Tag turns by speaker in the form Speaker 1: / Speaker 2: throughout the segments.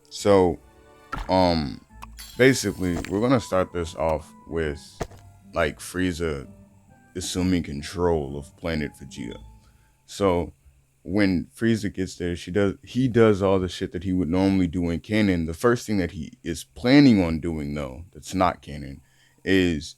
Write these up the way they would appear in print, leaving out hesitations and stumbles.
Speaker 1: So, um, basically, we're gonna start this off with like Frieza assuming control of planet Vegeta. So when Frieza gets there, he does all the shit that he would normally do in canon. The first thing that he is planning on doing though, that's not canon, is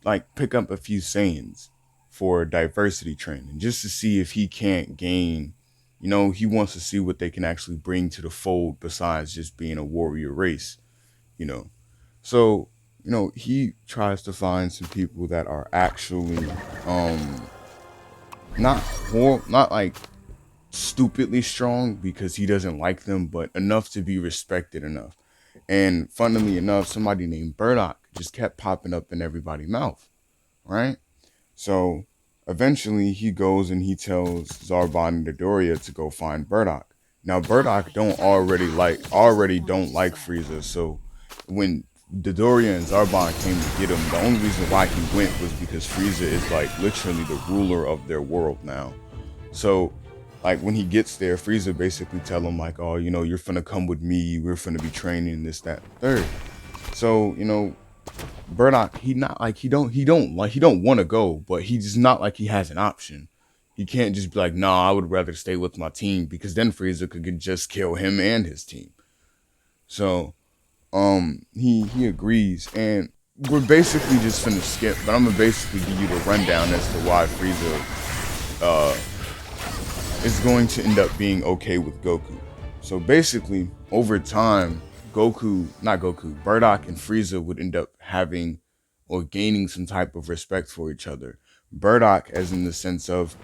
Speaker 1: like pick up a few Saiyans for diversity training, just to see if he can't gain. He wants to see what they can actually bring to the fold besides just being a warrior race. You know, so he tries to find some people that are actually um not like stupidly strong because he doesn't like them, but enough to be respected enough. And funnily enough, somebody named Bardock just kept popping up in everybody's mouth, right? So eventually he goes and he tells Zarbon and Dodoria to go find Bardock. Now Bardock already don't like Frieza, so when Dodoria and Zarbon came to get him, the only reason why he went was because Frieza is like literally the ruler of their world now. So like when he gets there, Frieza basically tell him like, oh, you're finna come with me, we're finna be training this, that, third. So, Burdock, he don't want to go, but he's not like he has an option. He can't just be like, nah, I would rather stay with my team because then Frieza could just kill him and his team. So, he agrees, and we're basically just finna skip, but I'm gonna basically give you the rundown as to why Frieza is going to end up being okay with Goku. So basically, over time, not Goku, Bardock and Frieza would end up having or gaining some type of respect for each other. Bardock, as in the sense of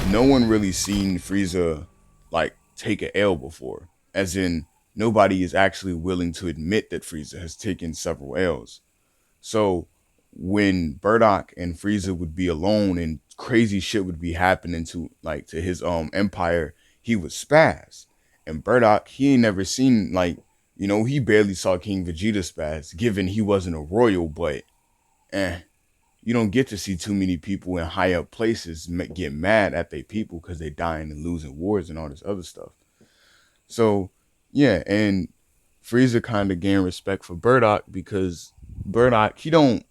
Speaker 1: no one really seen Frieza like take a L before, as in nobody is actually willing to admit that Frieza has taken several L's. So when Bardock and Frieza would be alone and crazy shit would be happening to his empire, he would spaz. And Bardock, he ain't never seen he barely saw King Vegeta spaz, given he wasn't a royal, but eh, you don't get to see too many people in high up places get mad at their people because they dying and losing wars and all this other stuff. So yeah, and Frieza kind of gained respect for Bardock because Bardock he don't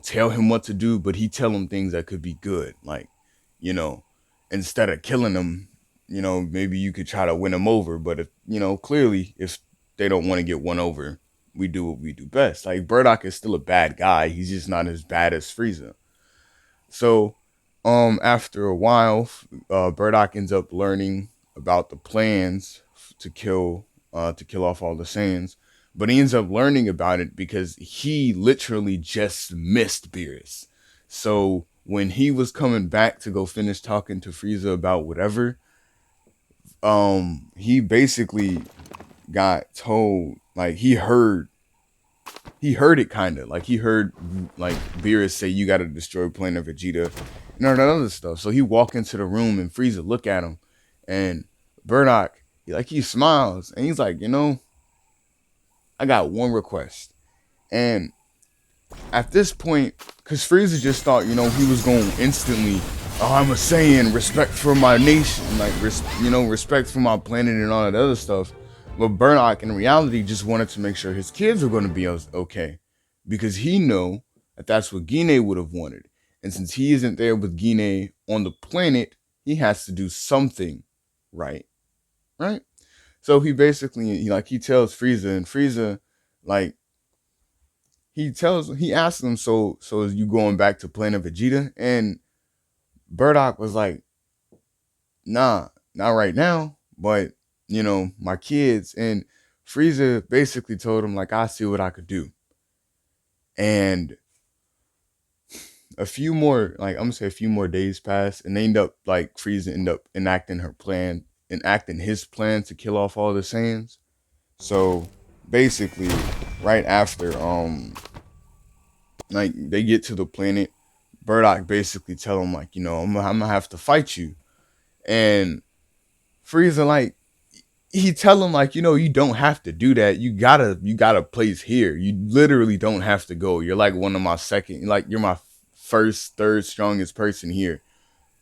Speaker 1: tell him what to do, but he tell him things that could be good. Like, you know, instead of killing him, maybe you could try to win him over. But if clearly if they don't want to get won over, we do what we do best. Like Bardock is still a bad guy. He's just not as bad as Frieza. So, after a while, Bardock ends up learning about the plans to kill off all the Saiyans. But he ends up learning about it because he literally just missed Beerus. So when he was coming back to go finish talking to Frieza about whatever, he basically got told like he heard it kind of like he heard like Beerus say you got to destroy Planet Vegeta and all that other stuff. So he walked into the room and Frieza look at him, and Bardock he smiles and he's like, I got one request. And at this point, because Frieza just thought he was going instantly, oh, I'm a Saiyan, respect for my nation, like respect for my planet and all that other stuff. But Bardock in reality just wanted to make sure his kids were going to be okay, because he know that that's what Gine would have wanted. And since he isn't there with Gine on the planet, he has to do something right, right? So he basically he tells Frieza, and Frieza like he asks him, so is you going back to Planet Vegeta? And Bardock was like, nah, not right now, but my kids. And Frieza basically told him like, I see what I could do. And a few more, like I'm gonna say a few more days pass, and they end up like Frieza end up enacting his plan to kill off all the Saiyans. So basically, right after like they get to the planet, Bardock basically tell him like, I'm gonna have to fight you. And Frieza like he tell him like, you don't have to do that. You got a place here. You literally don't have to go. You're like one of my second, like you're my first, third strongest person here.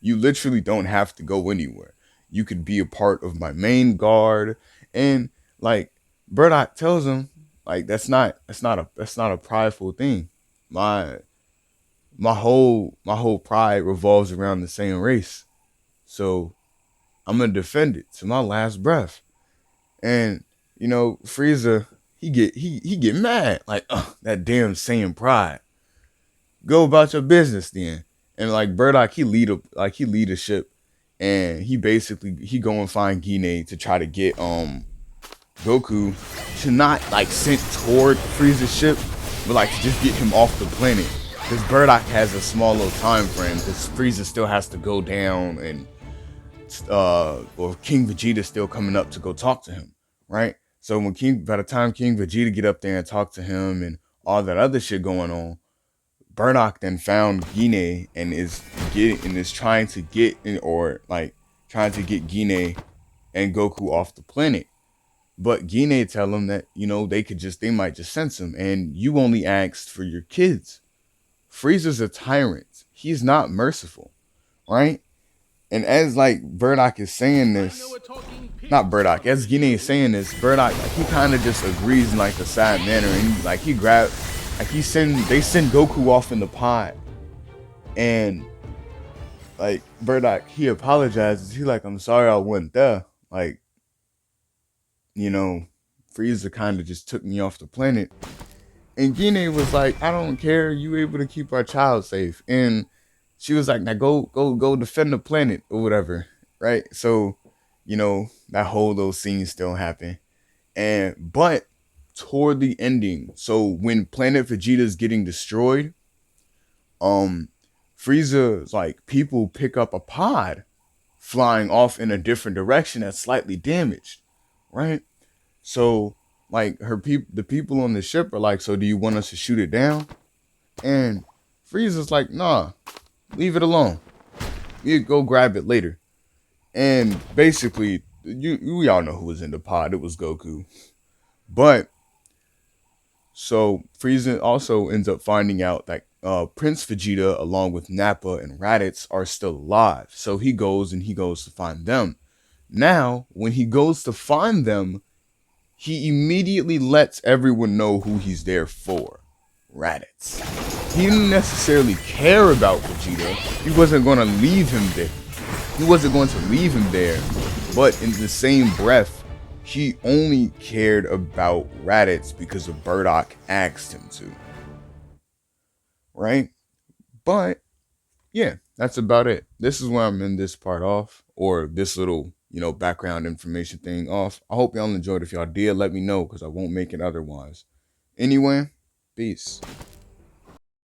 Speaker 1: You literally don't have to go anywhere. You could be a part of my main guard. And like Bardock tells him, like, that's not a prideful thing. My my whole pride revolves around the same race. So I'm gonna defend it to my last breath. And Frieza, he get mad, like, that damn same pride. Go about your business then. And like Bardock, he lead a ship, and he go and find Gine to try to get Goku to not like sent toward Frieza's ship, but like to just get him off the planet. Because Bardock has a small little time frame, because Frieza still has to go down, and or King Vegeta still coming up to go talk to him, right? So by the time King Vegeta get up there and talk to him and all that other shit going on, Bardock then found Gine and is trying to get Gine and Goku off the planet. But Gine tell him that they might just sense him, and you only asked for your kids. Frieza's a tyrant. He's not merciful, right? And as like Bardock is saying this, not Bardock, as Gine is saying this, Bardock, like, he kind of just agrees in like a sad manner, and like they send Goku off in the pod, and like Bardock, he apologizes. He like, I'm sorry I wasn't there. Like, Frieza kind of just took me off the planet. And Gine was like, I don't care. You able to keep our child safe. And she was like, now go defend the planet or whatever. Right? So, that whole those scenes still happen. But toward the ending, so when Planet Vegeta's getting destroyed, Frieza's like people pick up a pod flying off in a different direction that's slightly damaged. Right? So like the people on the ship are like, so do you want us to shoot it down? And Frieza's like, nah, leave it alone. You go grab it later. And basically, we all know who was in the pod. It was Goku. But so Frieza also ends up finding out that Prince Vegeta, along with Nappa and Raditz, are still alive. So he goes to find them. Now, when he goes to find them, he immediately lets everyone know who he's there for. Raditz. He didn't necessarily care about Vegeta. He wasn't going to leave him there. But in the same breath, he only cared about Raditz because of Bardock asked him to. Right? But yeah, that's about it. This is where I'm in this part off, or this little, background information thing off. I hope y'all enjoyed. If y'all did, let me know, because I won't make it otherwise. Anyway, peace.